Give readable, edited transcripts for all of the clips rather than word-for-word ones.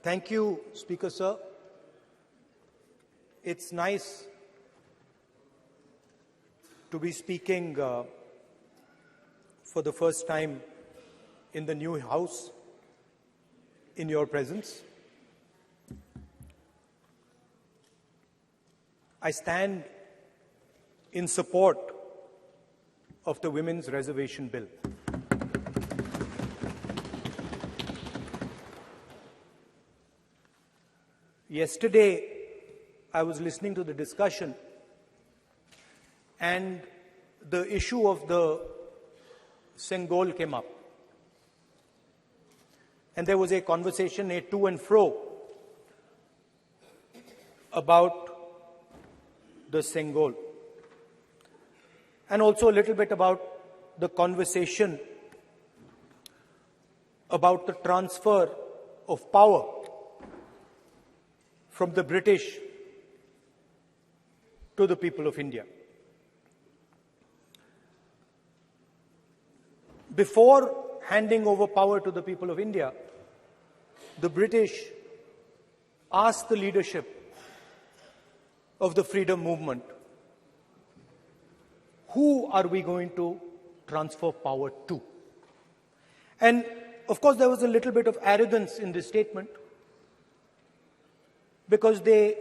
Thank you, Speaker Sir. It's nice to be speaking for the first time in the new House in your presence. I stand in support of the Women's Reservation Bill. Yesterday, I was listening to the discussion, and the issue of the Sengol came up. And there was a conversation, a to and fro, about the Sengol. And also a little bit about the conversation about the transfer of power from the British to the people of India. Before handing over power to the people of India, the British asked the leadership of the freedom movement, who are we going to transfer power to? And of course, there was a little bit of arrogance in this statement, because they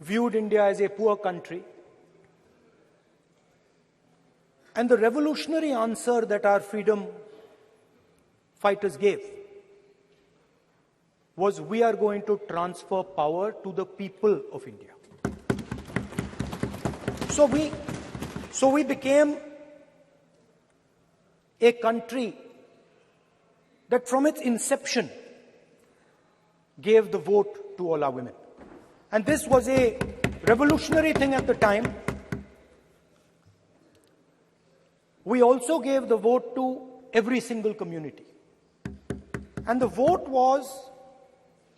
viewed India as a poor country. And the revolutionary answer that our freedom fighters gave was, we are going to transfer power to the people of India. So we became a country that from its inception gave the vote to all our women. And this was a revolutionary thing at the time. We also gave the vote to every single community. And the vote was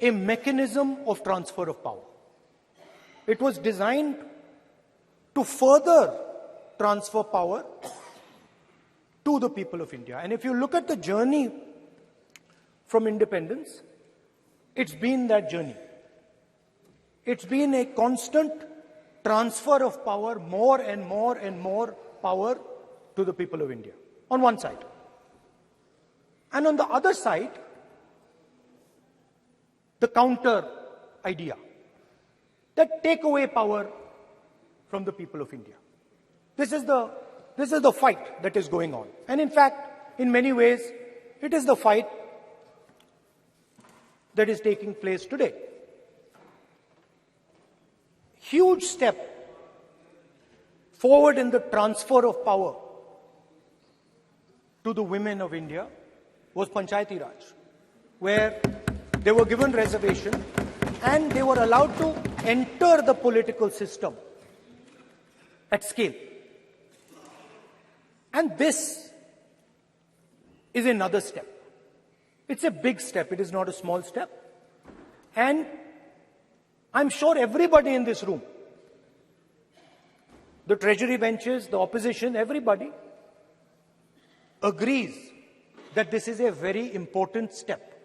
a mechanism of transfer of power. It was designed to further transfer power to the people of India. And if you look at the journey from independence, it's been that journey. It's been a constant transfer of power, more and more and more power to the people of India, on one side. And on the other side, the counter idea, that take away power from the people of India. This is the fight that is going on. And in fact, in many ways, it is the fight that is taking place today. Huge step forward in the transfer of power to the women of India was Panchayati Raj, where they were given reservation and they were allowed to enter the political system at scale. And this is another step. It's a big step. It is not a small step. And I'm sure everybody in this room, the treasury benches, the opposition, everybody agrees that this is a very important step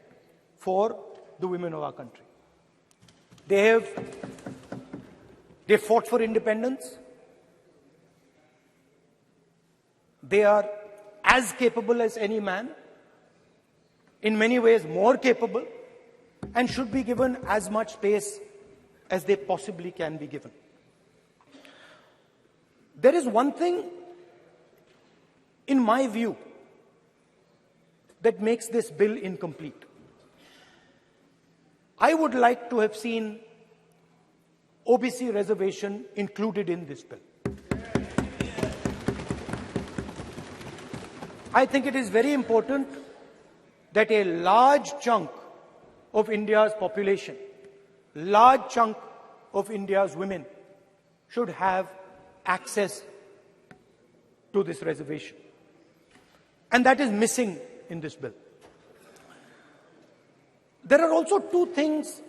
for the women of our country. They fought for independence. They are as capable as any man, in many ways more capable, and should be given as much space as they possibly can be given. There is one thing, in my view, that makes this bill incomplete. I would like to have seen OBC reservation included in this bill. I think it is very important that a large chunk of India's population, large chunk of India's women should have access to this reservation. And that is missing in this bill. There are also two things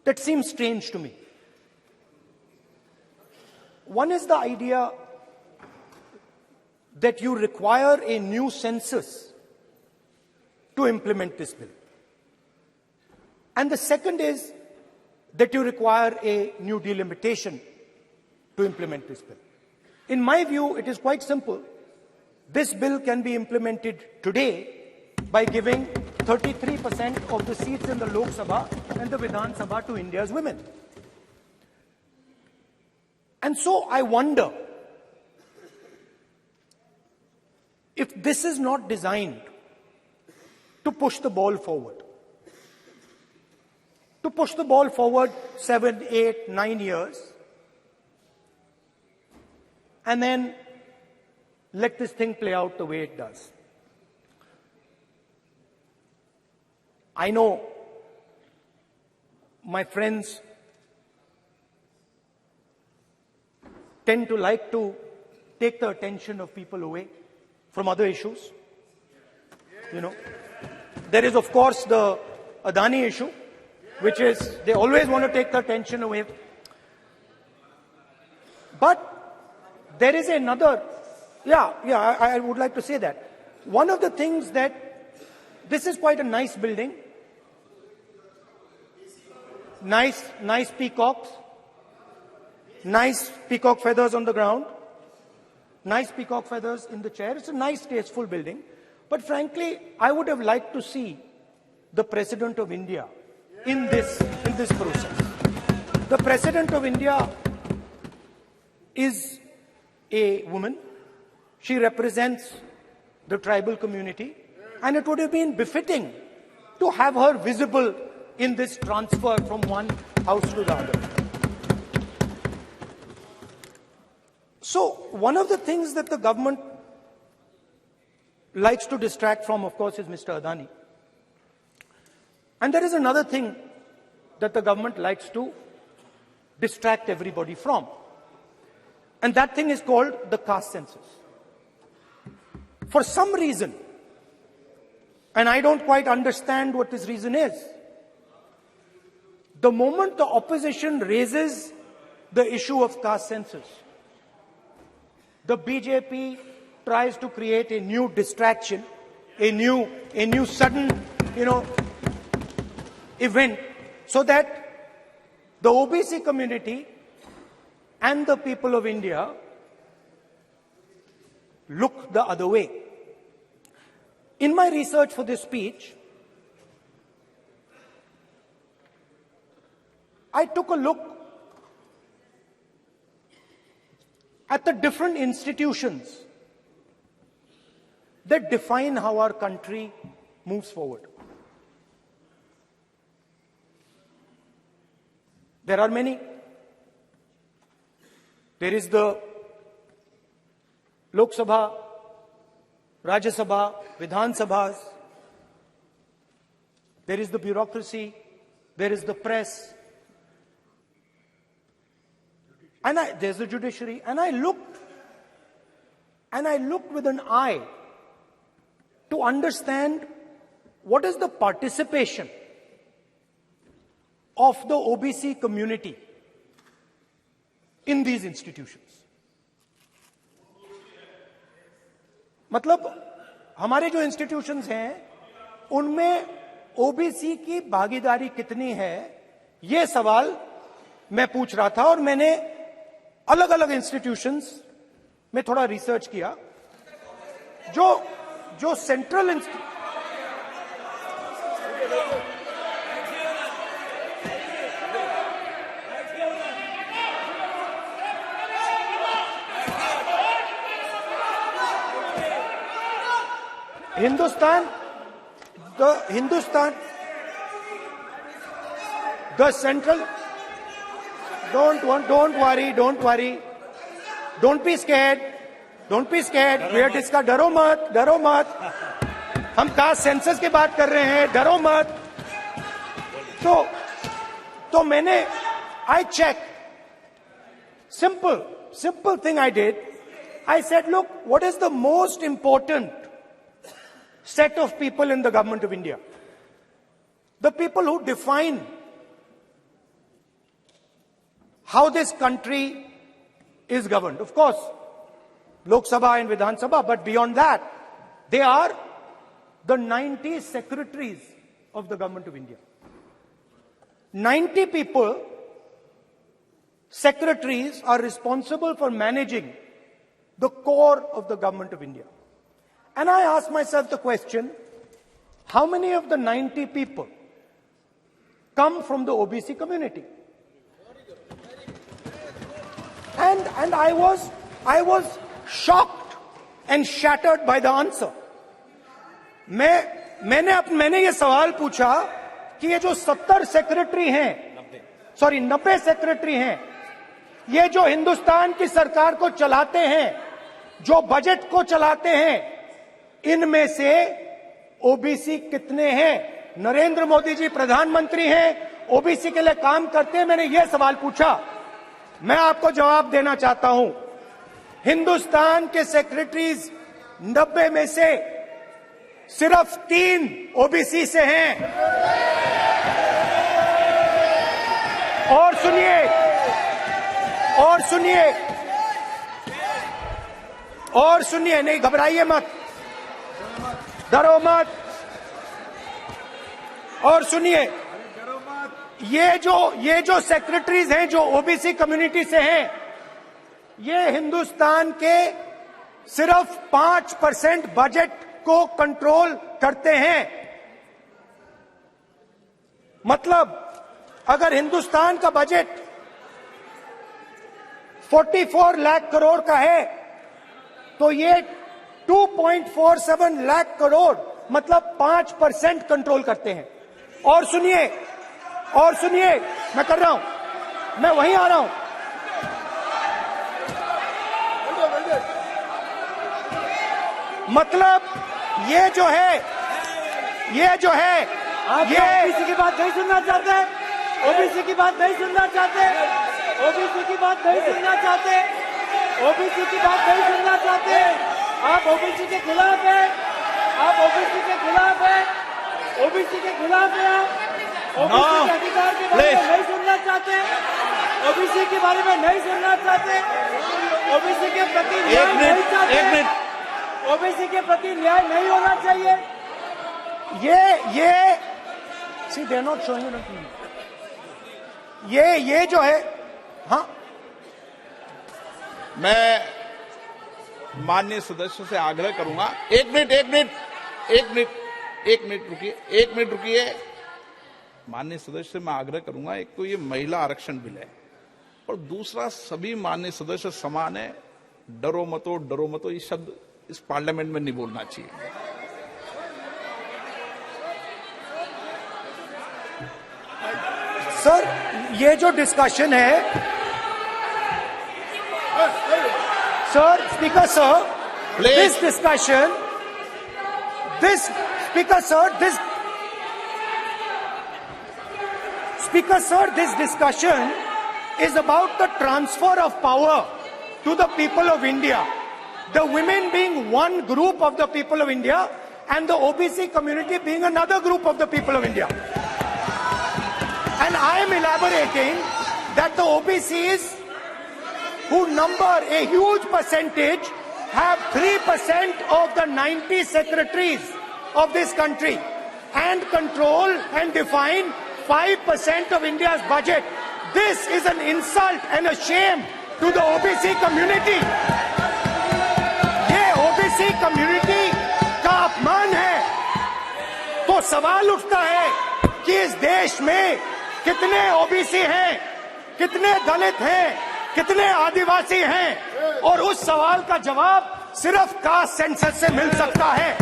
that seem strange to me. One is the idea that you require a new census to implement this bill. And the second is that you require a new delimitation to implement this bill. In my view, it is quite simple. This bill can be implemented today by giving 33% of the seats in the Lok Sabha and the Vidhan Sabha to India's women. And so I wonder if this is not designed to push the ball forward. To push the ball forward 7, 8, 9 years, and then let this thing play out the way it does. I know my friends tend to like to take the attention of people away from other issues. You know, there is of course the Adani issue, which is they always want to take the attention away. But there is another, I would like to say that. One of the things that, this is quite a nice building, nice peacocks, nice peacock feathers on the ground, nice peacock feathers in the chair. It's a nice, tasteful building. But frankly, I would have liked to see the President of India in this process. The President of India is a woman. She represents the tribal community, and it would have been befitting to have her visible in this transfer from one house to the other. So, one of the things that the government likes to distract from, of course, is Mr. Adani. And there is another thing that the government likes to distract everybody from. And that thing is called the caste census. For some reason, and I don't quite understand what this reason is, the moment the opposition raises the issue of caste census, the BJP tries to create a new distraction, a new sudden, event, so that the OBC community and the people of India look the other way. In my research for this speech, I took a look at the different institutions that define how our country moves forward. There are many. There is the Lok Sabha, Rajya Sabha, Vidhan Sabhas. There is the bureaucracy. There is the press. And there's the judiciary. And I looked with an eye to understand what is the participation of the OBC community in these institutions. मतलब हमारे जो institutions हैं उनमें OBC की भागीदारी कितनी है, ये सवाल मैं पूछ रहा था और मैंने अलग अलग इंस्टीट्यूशंस में थोड़ा रिसर्च किया जो central the central, don't worry, don't be scared, we are discussing, डरो मत, हम कास्ट सेंसस की बात कर रहे हैं, डरो मत. तो मैंने, I checked, simple thing I did, I said, look, what is the most important set of people in the government of India? The people who define how this country is governed. Of course, Lok Sabha and Vidhan Sabha, but beyond that, they are the 90 secretaries of the government of India. 90 people, secretaries, are responsible for managing the core of the government of India. And I ask myself the question, how many of the 90 people come from the OBC community? And I was shocked and shattered by the answer. मैंने ये सवाल पूछा कि ये जो 70 secretary हैं, 90 secretary हैं, ये जो हिंदुस्तान की सरकार को चलाते हैं, जो बजट को चलाते हैं, इनमें से ओबीसी कितने हैं? नरेंद्र मोदी जी प्रधानमंत्री हैं, ओबीसी के लिए काम करते हैं। मैंने ये सवाल पूछा। मैं आपको जवाब देना चाहता हूं, हिंदुस्तान के सेक्रेटरीज 90 में से सिर्फ 3 ओबीसी से हैं। और सुनिए, नहीं घबराइए मत, डरो मत। और सुनिए, ये जो सेक्रेटरीज हैं जो ओबीसी कम्युनिटी से हैं, ये हिंदुस्तान के सिर्फ 5% बजट को कंट्रोल करते हैं। मतलब अगर हिंदुस्तान का बजट 44 लाख करोड़ का है, तो ये 2.47 लाख करोड़ मतलब 5% कंट्रोल करते हैं। और सुनिए, मैं कर रहा हूं, मैं वहीं आ रहा हूं। मतलब ये जो है आप ओबीसी की बात नहीं सुनना चाहते, ओबीसी की बात नहीं सुनना चाहते, ओबीसी की बात नहीं सुनना चाहते, ओबीसी की बात नहीं सुनना चाहते। आप ओबीसी के खिलाफ है, आप ओबीसी के खिलाफ है, ओबीसी के खिलाफ है। आप ओबीसी के अधिकार के बारे में नहीं सुनना चाहते, ओबीसी के बारे में नहीं सुनना चाहते, ओबीसी के प्रति न्याय नहीं चाहते, ओबीसी के प्रति न्याय नहीं होना चाहिए। ये सी दे नॉट शोइंग ये जो है, हाँ, मैं माननीय सदस्यों से आग्रह करूंगा, एक मिनट रुकिए। माननीय सदस्य से मैं आग्रह करूंगा, एक तो ये महिला आरक्षण बिल है, और दूसरा सभी माननीय सदस्य समान है। डरो मतो ये शब्द इस पार्लियामेंट में नहीं बोलना चाहिए। सर, ये जो डिस्कशन है, sir, speaker sir, this discussion, this discussion is about the transfer of power to the people of India. The women being one group of the people of India and the OBC community being another group of the people of India. And I am elaborating that the OBCs, who number a huge percentage, have 3% of the 90 secretaries of this country and control and define 5% of India's budget. This is an insult and a shame to the OBC community. ये OBC community का अपमान है। तो सवाल उठता है कि इस देश में कितने ओबीसी हैं, कितने दलित हैं, कितने आदिवासी हैं, और उस सवाल का जवाब सिर्फ कास्ट सेंसस से मिल सकता है।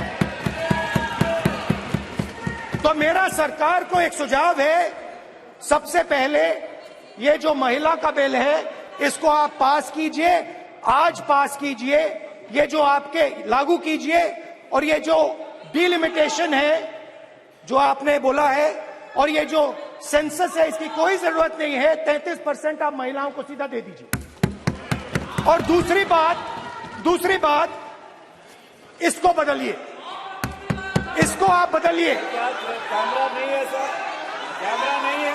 तो मेरा सरकार को एक सुझाव है, सबसे पहले ये जो महिला का बिल है, इसको आप पास कीजिए, आज पास कीजिए, ये जो आपके लागू कीजिए, और ये जो डिलिमिटेशन है जो आपने बोला है, और ये जो सेंसस है, इसकी कोई जरूरत नहीं है। 33% आप महिलाओं को सीधा दे दीजिए। और दूसरी बात, इसको बदलिए, इसको आप बदलिए। कैमरा नहीं है सर, कैमरा नहीं है,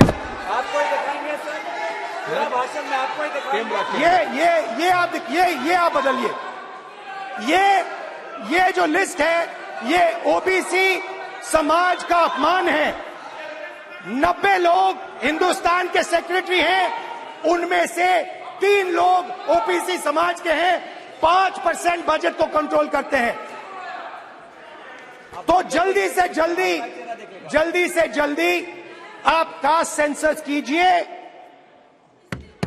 आपको ही दिखाएंगे सर, पूरा भाषण में आपको ही दिखाएंगे। ये आप बदलिए। ये जो लिस्ट है, ये ओबीसी समाज का अपमान है। 90 लोग हिंदुस्तान के सेक्रेटरी हैं, उनमें से 3 लोग ओबीसी समाज के हैं, 5% बजट को कंट्रोल करते हैं। तो जल्दी से जल्दी आप कास्ट सेंसस कीजिए,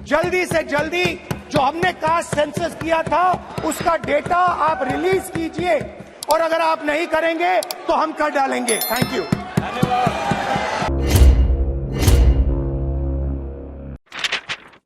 जल्दी से जल्दी जो हमने कास्ट सेंसस किया था उसका डेटा आप रिलीज कीजिए, और अगर आप नहीं करेंगे तो हम कर डालेंगे। Thank you.